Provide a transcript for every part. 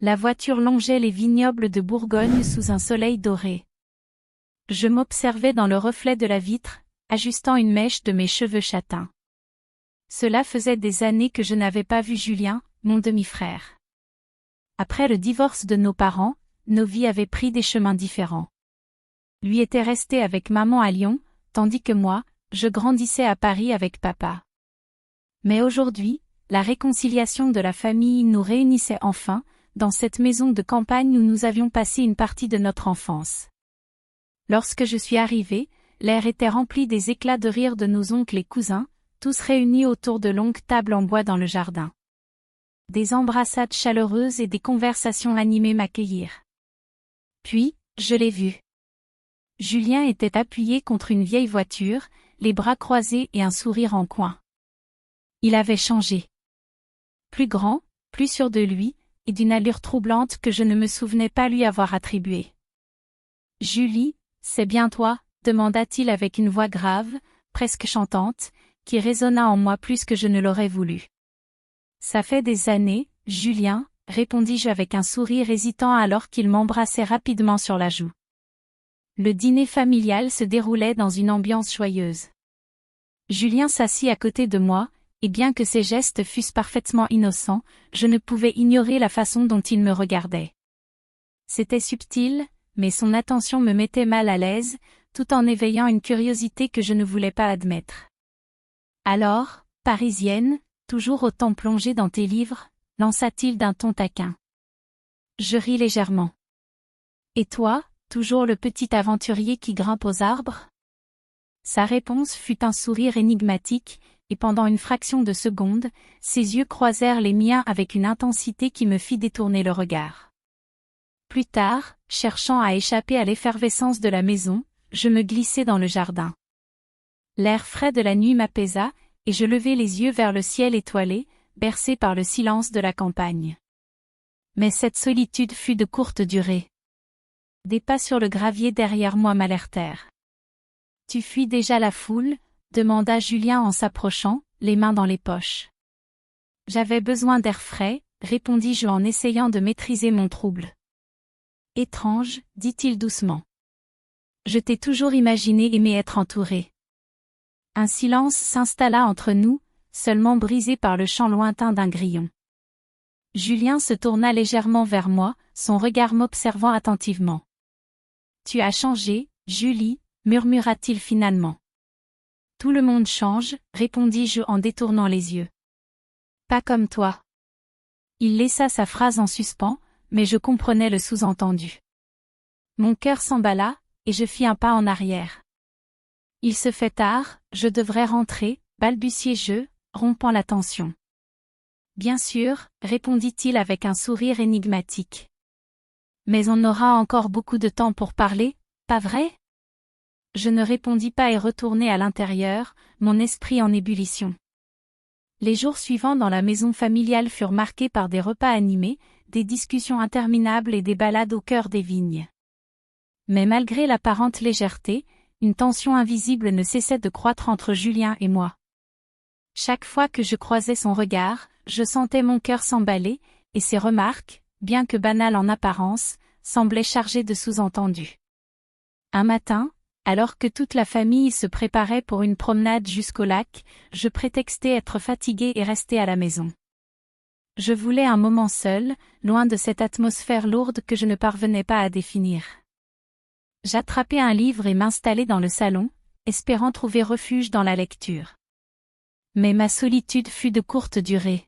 La voiture longeait les vignobles de Bourgogne sous un soleil doré. Je m'observais dans le reflet de la vitre, ajustant une mèche de mes cheveux châtains. Cela faisait des années que je n'avais pas vu Julien, mon demi-frère. Après le divorce de nos parents, nos vies avaient pris des chemins différents. Lui était resté avec maman à Lyon, tandis que moi, je grandissais à Paris avec papa. Mais aujourd'hui, la réconciliation de la famille nous réunissait enfin, dans cette maison de campagne où nous avions passé une partie de notre enfance. Lorsque je suis arrivée, l'air était rempli des éclats de rire de nos oncles et cousins, tous réunis autour de longues tables en bois dans le jardin. Des embrassades chaleureuses et des conversations animées m'accueillirent. Puis, je l'ai vu. Julien était appuyé contre une vieille voiture, les bras croisés et un sourire en coin. Il avait changé. Plus grand, plus sûr de lui, et d'une allure troublante que je ne me souvenais pas lui avoir attribuée. « Julie, c'est bien toi ?» demanda-t-il avec une voix grave, presque chantante, qui résonna en moi plus que je ne l'aurais voulu. « Ça fait des années, Julien, » répondis-je avec un sourire hésitant alors qu'il m'embrassait rapidement sur la joue. Le dîner familial se déroulait dans une ambiance joyeuse. Julien s'assit à côté de moi, et bien que ses gestes fussent parfaitement innocents, je ne pouvais ignorer la façon dont il me regardait. C'était subtil, mais son attention me mettait mal à l'aise, tout en éveillant une curiosité que je ne voulais pas admettre. « Alors, Parisienne, toujours autant plongée dans tes livres ?» lança-t-il d'un ton taquin. Je ris légèrement. « Et toi, toujours le petit aventurier qui grimpe aux arbres ?» Sa réponse fut un sourire énigmatique, et pendant une fraction de seconde, ses yeux croisèrent les miens avec une intensité qui me fit détourner le regard. Plus tard, cherchant à échapper à l'effervescence de la maison, je me glissai dans le jardin. L'air frais de la nuit m'apaisa, et je levai les yeux vers le ciel étoilé, bercé par le silence de la campagne. Mais cette solitude fut de courte durée. Des pas sur le gravier derrière moi m'alertèrent. « Tu fuis déjà la foule ?» demanda Julien en s'approchant, les mains dans les poches. « J'avais besoin d'air frais », répondis-je en essayant de maîtriser mon trouble. « Étrange, » dit-il doucement. « Je t'ai toujours imaginé aimer être entouré. » Un silence s'installa entre nous, seulement brisé par le chant lointain d'un grillon. Julien se tourna légèrement vers moi, son regard m'observant attentivement. « Tu as changé, Julie » murmura-t-il finalement. « Tout le monde change » répondis-je en détournant les yeux. « Pas comme toi. » Il laissa sa phrase en suspens, mais je comprenais le sous-entendu. Mon cœur s'emballa, et je fis un pas en arrière. « Il se fait tard, je devrais rentrer » balbutiai-je, rompant la tension. « Bien sûr » répondit-il avec un sourire énigmatique. « Mais on aura encore beaucoup de temps pour parler, pas vrai ?» Je ne répondis pas et retournai à l'intérieur, mon esprit en ébullition. Les jours suivants dans la maison familiale furent marqués par des repas animés, des discussions interminables et des balades au cœur des vignes. Mais malgré l'apparente légèreté, une tension invisible ne cessait de croître entre Julien et moi. Chaque fois que je croisais son regard, je sentais mon cœur s'emballer, et ses remarques, bien que banales en apparence, semblaient chargées de sous-entendus. Un matin, alors que toute la famille se préparait pour une promenade jusqu'au lac, je prétextai être fatiguée et restai à la maison. Je voulais un moment seul, loin de cette atmosphère lourde que je ne parvenais pas à définir. J'attrapai un livre et m'installai dans le salon, espérant trouver refuge dans la lecture. Mais ma solitude fut de courte durée.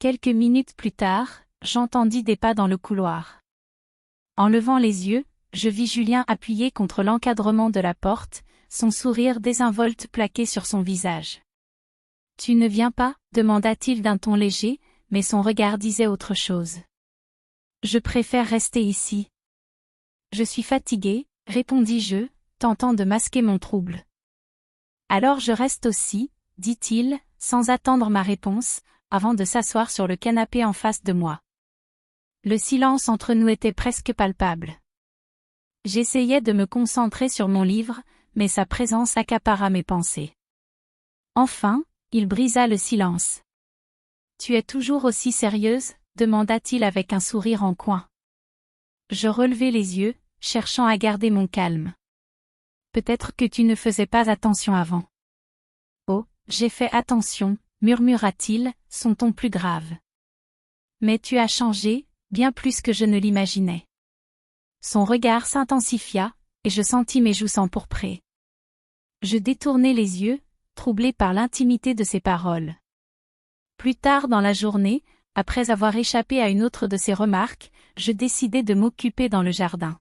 Quelques minutes plus tard, j'entendis des pas dans le couloir. En levant les yeux, je vis Julien appuyé contre l'encadrement de la porte, son sourire désinvolte plaqué sur son visage. « Tu ne viens pas ?» demanda-t-il d'un ton léger, mais son regard disait autre chose. « Je préfère rester ici. »« Je suis fatigué, » répondis-je, tentant de masquer mon trouble. « Alors je reste aussi, » dit-il, sans attendre ma réponse, avant de s'asseoir sur le canapé en face de moi. Le silence entre nous était presque palpable. J'essayais de me concentrer sur mon livre, mais sa présence accapara mes pensées. Enfin, il brisa le silence. « Tu es toujours aussi sérieuse ?» demanda-t-il avec un sourire en coin. Je relevai les yeux, cherchant à garder mon calme. Peut-être que tu ne faisais pas attention avant. Oh, j'ai fait attention, murmura-t-il, son ton plus grave. Mais tu as changé, bien plus que je ne l'imaginais. Son regard s'intensifia, et je sentis mes joues s'empourprer. Je détournai les yeux, troublé par l'intimité de ses paroles. Plus tard dans la journée, après avoir échappé à une autre de ses remarques, je décidai de m'occuper dans le jardin.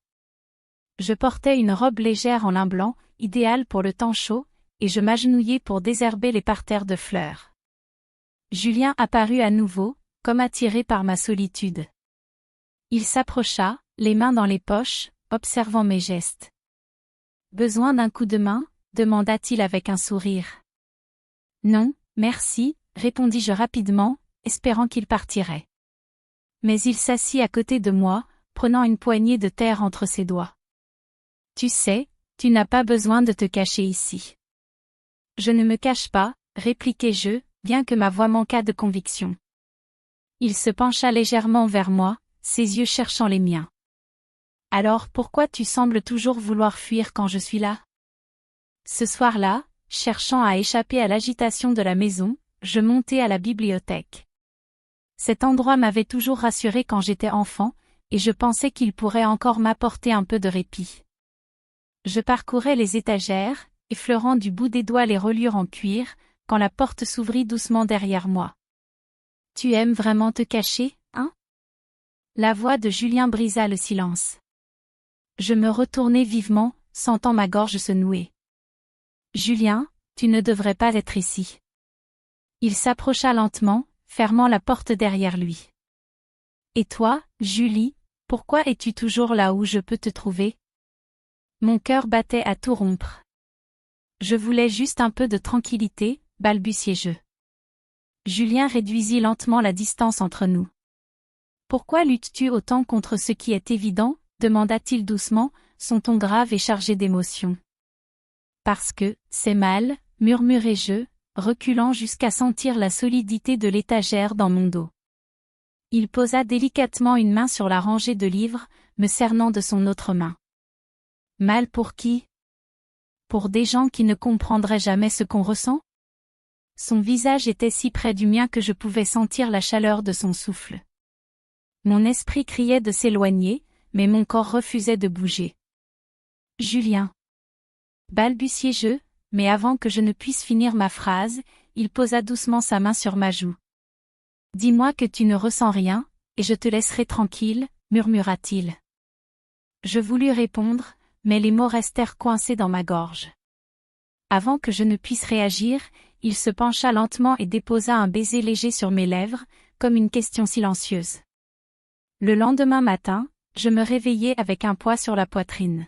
Je portais une robe légère en lin blanc, idéale pour le temps chaud, et je m'agenouillai pour désherber les parterres de fleurs. Julien apparut à nouveau, comme attiré par ma solitude. Il s'approcha, les mains dans les poches, observant mes gestes. « Besoin d'un coup de main ?» demanda-t-il avec un sourire. « Non, merci », répondis-je rapidement, espérant qu'il partirait. Mais il s'assit à côté de moi, prenant une poignée de terre entre ses doigts. « Tu sais, tu n'as pas besoin de te cacher ici. »« Je ne me cache pas, » répliquai-je, bien que ma voix manquât de conviction. Il se pencha légèrement vers moi, ses yeux cherchant les miens. « Alors pourquoi tu sembles toujours vouloir fuir quand je suis là ?» Ce soir-là, cherchant à échapper à l'agitation de la maison, je montai à la bibliothèque. Cet endroit m'avait toujours rassuré quand j'étais enfant, et je pensais qu'il pourrait encore m'apporter un peu de répit. Je parcourais les étagères, effleurant du bout des doigts les reliures en cuir, quand la porte s'ouvrit doucement derrière moi. « Tu aimes vraiment te cacher, hein ?» La voix de Julien brisa le silence. Je me retournai vivement, sentant ma gorge se nouer. « Julien, tu ne devrais pas être ici. » Il s'approcha lentement, fermant la porte derrière lui. « Et toi, Julie, pourquoi es-tu toujours là où je peux te trouver ?» Mon cœur battait à tout rompre. « Je voulais juste un peu de tranquillité, » balbutiai-je. Julien réduisit lentement la distance entre nous. « Pourquoi luttes-tu autant contre ce qui est évident ?» demanda-t-il doucement, son ton grave et chargé d'émotion. « Parce que, c'est mal, » murmurai-je, reculant jusqu'à sentir la solidité de l'étagère dans mon dos. Il posa délicatement une main sur la rangée de livres, me cernant de son autre main. « Mal pour qui ? Pour des gens qui ne comprendraient jamais ce qu'on ressent ? » Son visage était si près du mien que je pouvais sentir la chaleur de son souffle. Mon esprit criait de s'éloigner, mais mon corps refusait de bouger. « Julien !» balbutiai-je, mais avant que je ne puisse finir ma phrase, il posa doucement sa main sur ma joue. « Dis-moi que tu ne ressens rien, et je te laisserai tranquille, » murmura-t-il. Je voulus répondre, mais les mots restèrent coincés dans ma gorge. Avant que je ne puisse réagir, il se pencha lentement et déposa un baiser léger sur mes lèvres, comme une question silencieuse. Le lendemain matin, je me réveillai avec un poids sur la poitrine.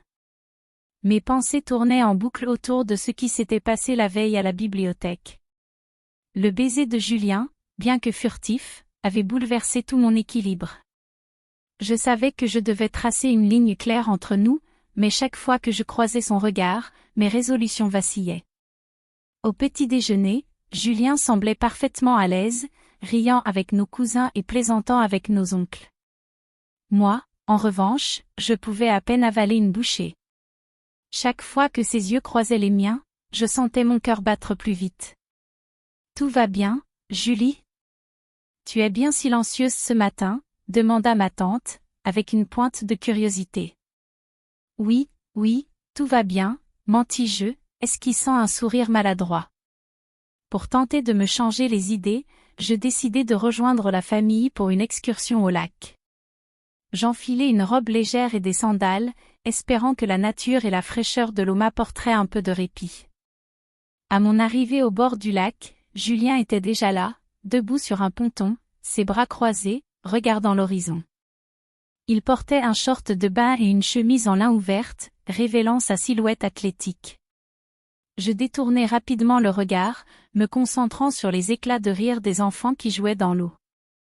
Mes pensées tournaient en boucle autour de ce qui s'était passé la veille à la bibliothèque. Le baiser de Julien, bien que furtif, avait bouleversé tout mon équilibre. Je savais que je devais tracer une ligne claire entre nous, mais chaque fois que je croisais son regard, mes résolutions vacillaient. Au petit déjeuner, Julien semblait parfaitement à l'aise, riant avec nos cousins et plaisantant avec nos oncles. Moi, en revanche, je pouvais à peine avaler une bouchée. Chaque fois que ses yeux croisaient les miens, je sentais mon cœur battre plus vite. « Tout va bien, Julie ? Tu es bien silencieuse ce matin ?» demanda ma tante, avec une pointe de curiosité. « Oui, tout va bien, » mentis-je, esquissant un sourire maladroit. Pour tenter de me changer les idées, je décidai de rejoindre la famille pour une excursion au lac. J'enfilai une robe légère et des sandales, espérant que la nature et la fraîcheur de l'eau m'apporteraient un peu de répit. À mon arrivée au bord du lac, Julien était déjà là, debout sur un ponton, ses bras croisés, regardant l'horizon. Il portait un short de bain et une chemise en lin ouverte, révélant sa silhouette athlétique. Je détournai rapidement le regard, me concentrant sur les éclats de rire des enfants qui jouaient dans l'eau.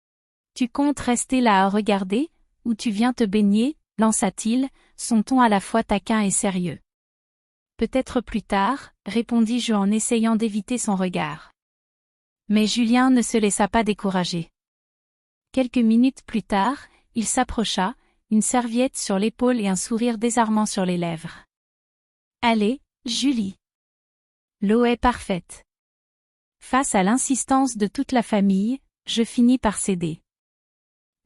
« Tu comptes rester là à regarder, ou tu viens te baigner ?» lança-t-il, son ton à la fois taquin et sérieux. « Peut-être plus tard, » répondis-je en essayant d'éviter son regard. Mais Julien ne se laissa pas décourager. Quelques minutes plus tard, il s'approcha, une serviette sur l'épaule et un sourire désarmant sur les lèvres. « Allez, Julie. L'eau est parfaite. » Face à l'insistance de toute la famille, je finis par céder.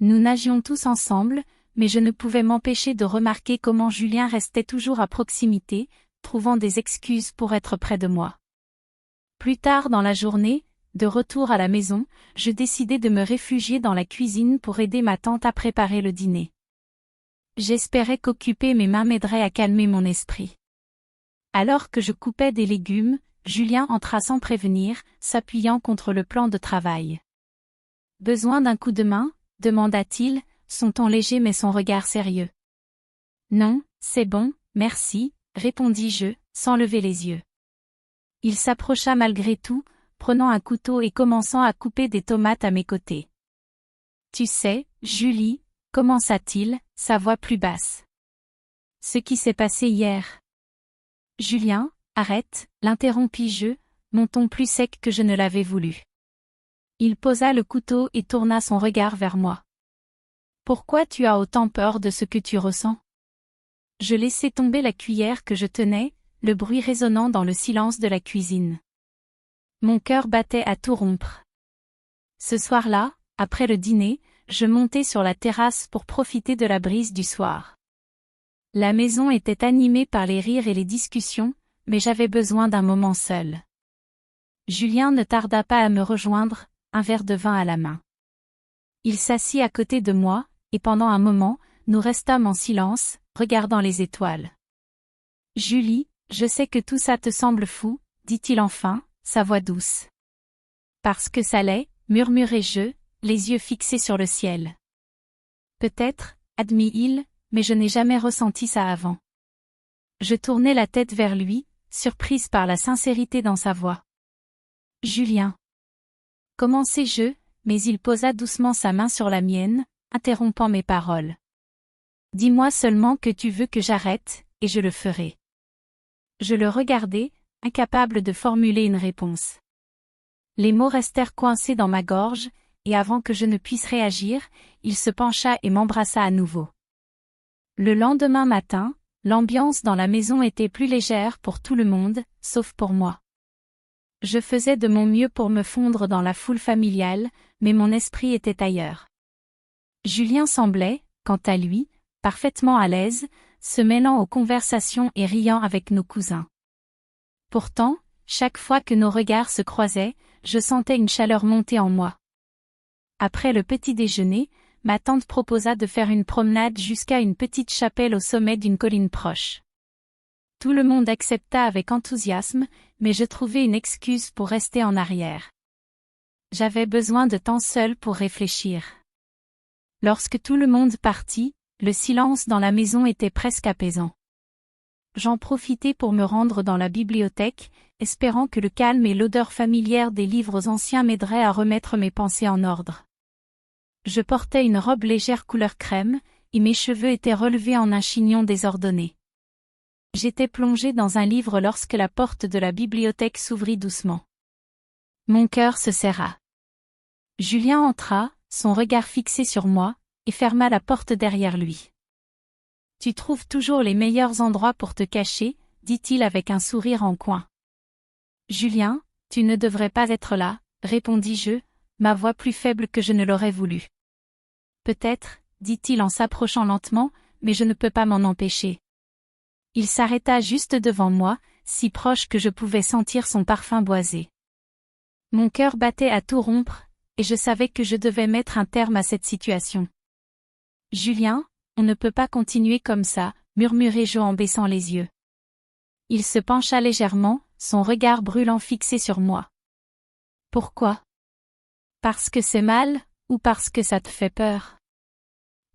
Nous nagions tous ensemble, mais je ne pouvais m'empêcher de remarquer comment Julien restait toujours à proximité, trouvant des excuses pour être près de moi. Plus tard dans la journée, de retour à la maison, je décidai de me réfugier dans la cuisine pour aider ma tante à préparer le dîner. J'espérais qu'occuper mes mains m'aiderait à calmer mon esprit. Alors que je coupais des légumes, Julien entra sans prévenir, s'appuyant contre le plan de travail. « Besoin d'un coup de main ?» demanda-t-il, son ton léger mais son regard sérieux. « Non, c'est bon, merci », répondis-je, sans lever les yeux. Il s'approcha malgré tout, prenant un couteau et commençant à couper des tomates à mes côtés. « Tu sais, Julie » commença-t-il, sa voix plus basse. « Ce qui s'est passé hier. » « Julien, arrête » l'interrompis-je, mon ton plus sec que je ne l'avais voulu. Il posa le couteau et tourna son regard vers moi. « Pourquoi tu as autant peur de ce que tu ressens ?» Je laissai tomber la cuillère que je tenais, le bruit résonnant dans le silence de la cuisine. Mon cœur battait à tout rompre. Ce soir-là, après le dîner, je montai sur la terrasse pour profiter de la brise du soir. La maison était animée par les rires et les discussions, mais j'avais besoin d'un moment seul. Julien ne tarda pas à me rejoindre, un verre de vin à la main. Il s'assit à côté de moi, et pendant un moment, nous restâmes en silence, regardant les étoiles. « Julie, je sais que tout ça te semble fou, » dit-il enfin, sa voix douce. « Parce que ça l'est, » murmurai-je, les yeux fixés sur le ciel. « Peut-être, » admit-il, mais je n'ai jamais ressenti ça avant. Je tournai la tête vers lui, surprise par la sincérité dans sa voix. « Julien. » Commençai-je, mais il posa doucement sa main sur la mienne, interrompant mes paroles. « Dis-moi seulement que tu veux que j'arrête, et je le ferai. » Je le regardai, incapable de formuler une réponse. Les mots restèrent coincés dans ma gorge, et avant que je ne puisse réagir, il se pencha et m'embrassa à nouveau. Le lendemain matin, l'ambiance dans la maison était plus légère pour tout le monde, sauf pour moi. Je faisais de mon mieux pour me fondre dans la foule familiale, mais mon esprit était ailleurs. Julien semblait, quant à lui, parfaitement à l'aise, se mêlant aux conversations et riant avec nos cousins. Pourtant, chaque fois que nos regards se croisaient, je sentais une chaleur monter en moi. Après le petit déjeuner, ma tante proposa de faire une promenade jusqu'à une petite chapelle au sommet d'une colline proche. Tout le monde accepta avec enthousiasme, mais je trouvai une excuse pour rester en arrière. J'avais besoin de temps seul pour réfléchir. Lorsque tout le monde partit, le silence dans la maison était presque apaisant. J'en profitai pour me rendre dans la bibliothèque, espérant que le calme et l'odeur familière des livres anciens m'aideraient à remettre mes pensées en ordre. Je portais une robe légère couleur crème, et mes cheveux étaient relevés en un chignon désordonné. J'étais plongé dans un livre lorsque la porte de la bibliothèque s'ouvrit doucement. Mon cœur se serra. Julien entra, son regard fixé sur moi, et ferma la porte derrière lui. « Tu trouves toujours les meilleurs endroits pour te cacher » dit-il avec un sourire en coin. « Julien, tu ne devrais pas être là » répondis-je, ma voix plus faible que je ne l'aurais voulu. « Peut-être, » dit-il en s'approchant lentement, « mais je ne peux pas m'en empêcher. » Il s'arrêta juste devant moi, si proche que je pouvais sentir son parfum boisé. Mon cœur battait à tout rompre, et je savais que je devais mettre un terme à cette situation. « Julien, on ne peut pas continuer comme ça » murmurai-je en baissant les yeux. Il se pencha légèrement, son regard brûlant fixé sur moi. « Pourquoi ? Parce que c'est mal, ou parce que ça te fait peur ?»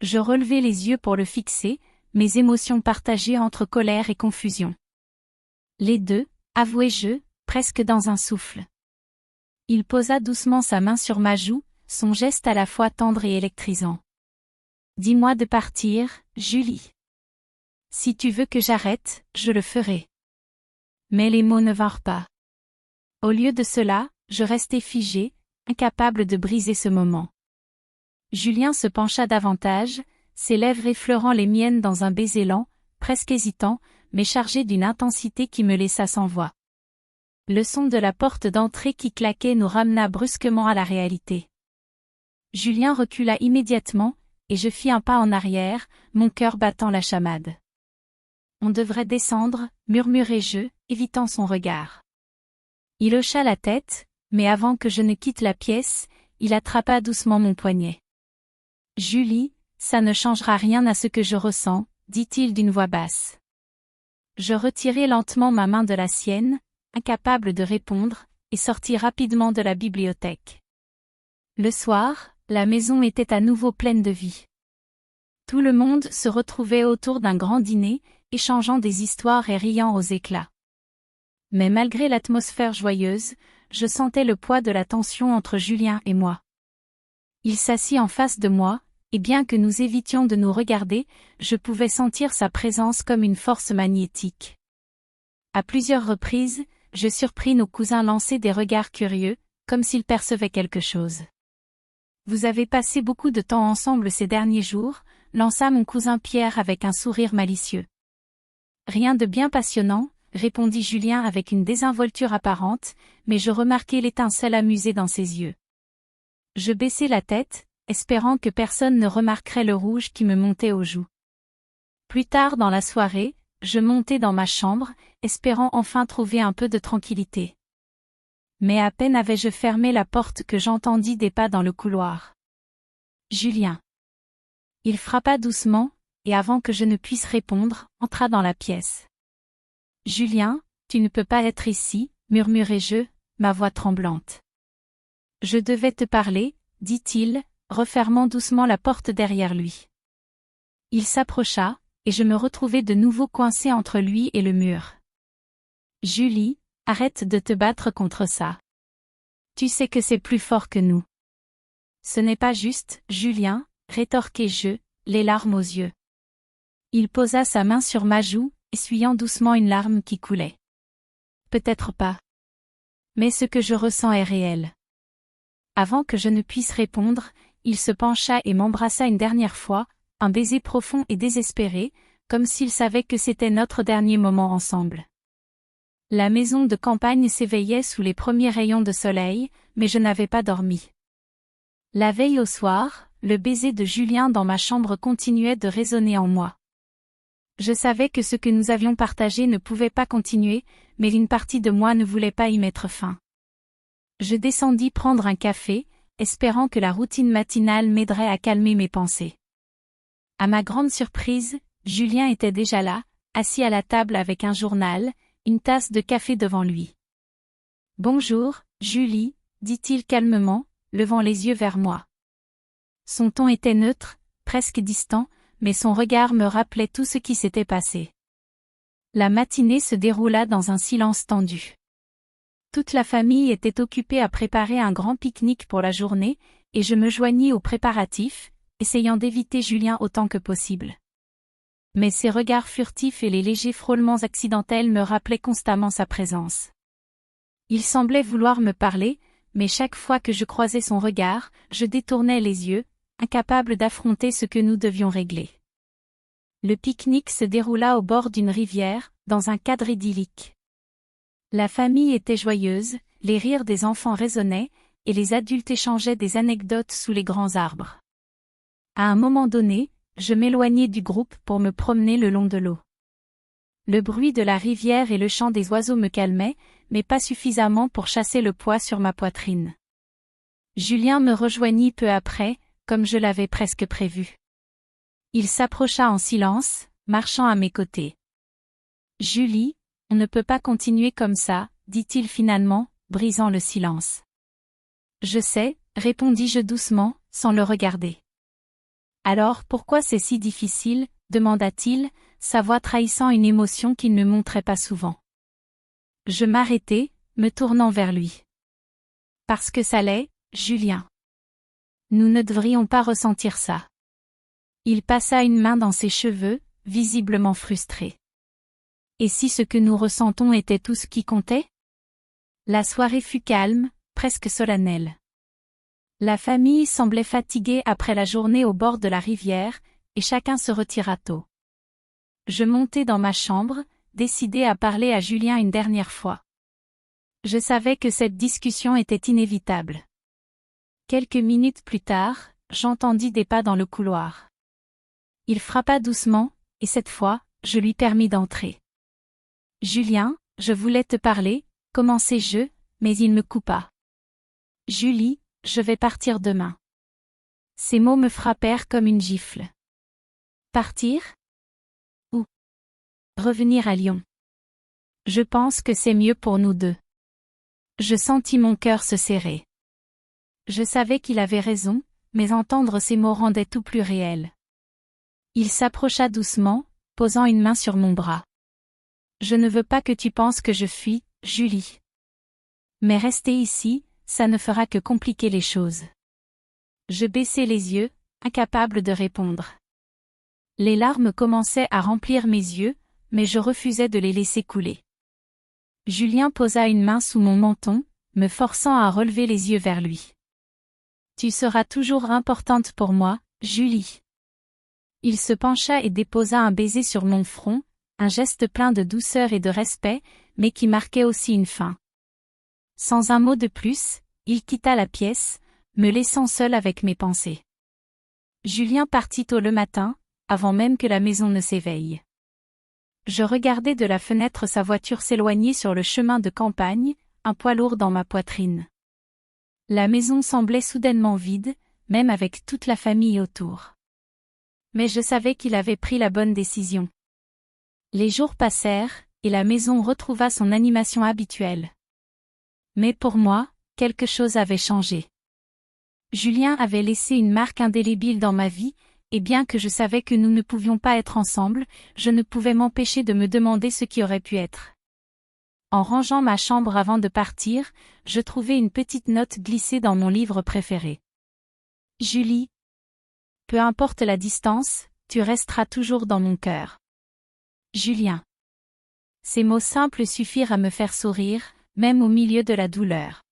Je relevai les yeux pour le fixer, mes émotions partagées entre colère et confusion. Les deux, avouai-je, presque dans un souffle. Il posa doucement sa main sur ma joue, son geste à la fois tendre et électrisant. « Dis-moi de partir, Julie. Si tu veux que j'arrête, je le ferai. » Mais les mots ne vinrent pas. Au lieu de cela, je restai figé, incapable de briser ce moment. Julien se pencha davantage, ses lèvres effleurant les miennes dans un baiser lent, presque hésitant, mais chargé d'une intensité qui me laissa sans voix. Le son de la porte d'entrée qui claquait nous ramena brusquement à la réalité. Julien recula immédiatement, et je fis un pas en arrière, mon cœur battant la chamade. On devrait descendre, murmurai-je, évitant son regard. Il hocha la tête, mais avant que je ne quitte la pièce, il attrapa doucement mon poignet. « Julie, ça ne changera rien à ce que je ressens, » dit-il d'une voix basse. Je retirai lentement ma main de la sienne, incapable de répondre, et sortis rapidement de la bibliothèque. Le soir, la maison était à nouveau pleine de vie. Tout le monde se retrouvait autour d'un grand dîner, échangeant des histoires et riant aux éclats. Mais malgré l'atmosphère joyeuse, je sentais le poids de la tension entre Julien et moi. Il s'assit en face de moi, et bien que nous évitions de nous regarder, je pouvais sentir sa présence comme une force magnétique. À plusieurs reprises, je surpris nos cousins lancer des regards curieux, comme s'ils percevaient quelque chose. « Vous avez passé beaucoup de temps ensemble ces derniers jours », lança mon cousin Pierre avec un sourire malicieux. « Rien de bien passionnant », répondit Julien avec une désinvolture apparente, mais je remarquai l'étincelle amusée dans ses yeux. Je baissai la tête, espérant que personne ne remarquerait le rouge qui me montait aux joues. Plus tard dans la soirée, je montai dans ma chambre, espérant enfin trouver un peu de tranquillité. Mais à peine avais-je fermé la porte que j'entendis des pas dans le couloir. Julien. Il frappa doucement, et avant que je ne puisse répondre, entra dans la pièce. « Julien, tu ne peux pas être ici, » murmurai-je, ma voix tremblante. « Je devais te parler, » dit-il, refermant doucement la porte derrière lui. Il s'approcha, et je me retrouvai de nouveau coincé entre lui et le mur. « Julie, arrête de te battre contre ça. Tu sais que c'est plus fort que nous. »« Ce n'est pas juste, Julien, » rétorquai-je, les larmes aux yeux. Il posa sa main sur ma joue, essuyant doucement une larme qui coulait. « Peut-être pas. Mais ce que je ressens est réel. » Avant que je ne puisse répondre, il se pencha et m'embrassa une dernière fois, un baiser profond et désespéré, comme s'il savait que c'était notre dernier moment ensemble. La maison de campagne s'éveillait sous les premiers rayons de soleil, mais je n'avais pas dormi. La veille au soir, le baiser de Julien dans ma chambre continuait de résonner en moi. Je savais que ce que nous avions partagé ne pouvait pas continuer, mais une partie de moi ne voulait pas y mettre fin. Je descendis prendre un café, espérant que la routine matinale m'aiderait à calmer mes pensées. À ma grande surprise, Julien était déjà là, assis à la table avec un journal, une tasse de café devant lui. « Bonjour, Julie, » dit-il calmement, levant les yeux vers moi. Son ton était neutre, presque distant, mais son regard me rappelait tout ce qui s'était passé. La matinée se déroula dans un silence tendu. Toute la famille était occupée à préparer un grand pique-nique pour la journée, et je me joignis aux préparatifs, essayant d'éviter Julien autant que possible. Mais ses regards furtifs et les légers frôlements accidentels me rappelaient constamment sa présence. Il semblait vouloir me parler, mais chaque fois que je croisais son regard, je détournais les yeux, incapable d'affronter ce que nous devions régler. Le pique-nique se déroula au bord d'une rivière, dans un cadre idyllique. La famille était joyeuse, les rires des enfants résonnaient, et les adultes échangeaient des anecdotes sous les grands arbres. À un moment donné, je m'éloignai du groupe pour me promener le long de l'eau. Le bruit de la rivière et le chant des oiseaux me calmaient, mais pas suffisamment pour chasser le poids sur ma poitrine. Julien me rejoignit peu après, comme je l'avais presque prévu. Il s'approcha en silence, marchant à mes côtés. « Julie, on ne peut pas continuer comme ça, » dit-il finalement, brisant le silence. « Je sais, » répondis-je doucement, sans le regarder. « Alors pourquoi c'est si difficile ?» demanda-t-il, sa voix trahissant une émotion qu'il ne montrait pas souvent. Je m'arrêtai, me tournant vers lui. « Parce que ça l'est, Julien. Nous ne devrions pas ressentir ça. » Il passa une main dans ses cheveux, visiblement frustré. « Et si ce que nous ressentons était tout ce qui comptait ? » La soirée fut calme, presque solennelle. La famille semblait fatiguée après la journée au bord de la rivière, et chacun se retira tôt. Je montai dans ma chambre, décidé à parler à Julien une dernière fois. Je savais que cette discussion était inévitable. Quelques minutes plus tard, j'entendis des pas dans le couloir. Il frappa doucement, et cette fois, je lui permis d'entrer. « Julien, je voulais te parler », commençai-je, mais il me coupa. « Julie, je vais partir demain. » Ces mots me frappèrent comme une gifle. Partir? Où? Revenir à Lyon. Je pense que c'est mieux pour nous deux. Je sentis mon cœur se serrer. Je savais qu'il avait raison, mais entendre ces mots rendait tout plus réel. Il s'approcha doucement, posant une main sur mon bras. « Je ne veux pas que tu penses que je fuis, Julie. Mais rester ici, ça ne fera que compliquer les choses. » Je baissai les yeux, incapable de répondre. Les larmes commençaient à remplir mes yeux, mais je refusais de les laisser couler. Julien posa une main sous mon menton, me forçant à relever les yeux vers lui. « Tu seras toujours importante pour moi, Julie. » Il se pencha et déposa un baiser sur mon front, un geste plein de douceur et de respect, mais qui marquait aussi une fin. Sans un mot de plus, il quitta la pièce, me laissant seule avec mes pensées. Julien partit tôt le matin, avant même que la maison ne s'éveille. Je regardais de la fenêtre sa voiture s'éloigner sur le chemin de campagne, un poids lourd dans ma poitrine. La maison semblait soudainement vide, même avec toute la famille autour. Mais je savais qu'il avait pris la bonne décision. Les jours passèrent, et la maison retrouva son animation habituelle. Mais pour moi, quelque chose avait changé. Julien avait laissé une marque indélébile dans ma vie, et bien que je savais que nous ne pouvions pas être ensemble, je ne pouvais m'empêcher de me demander ce qui aurait pu être. En rangeant ma chambre avant de partir, je trouvai une petite note glissée dans mon livre préféré. « Julie. Peu importe la distance, tu resteras toujours dans mon cœur. Julien. » Ces mots simples suffirent à me faire sourire, même au milieu de la douleur.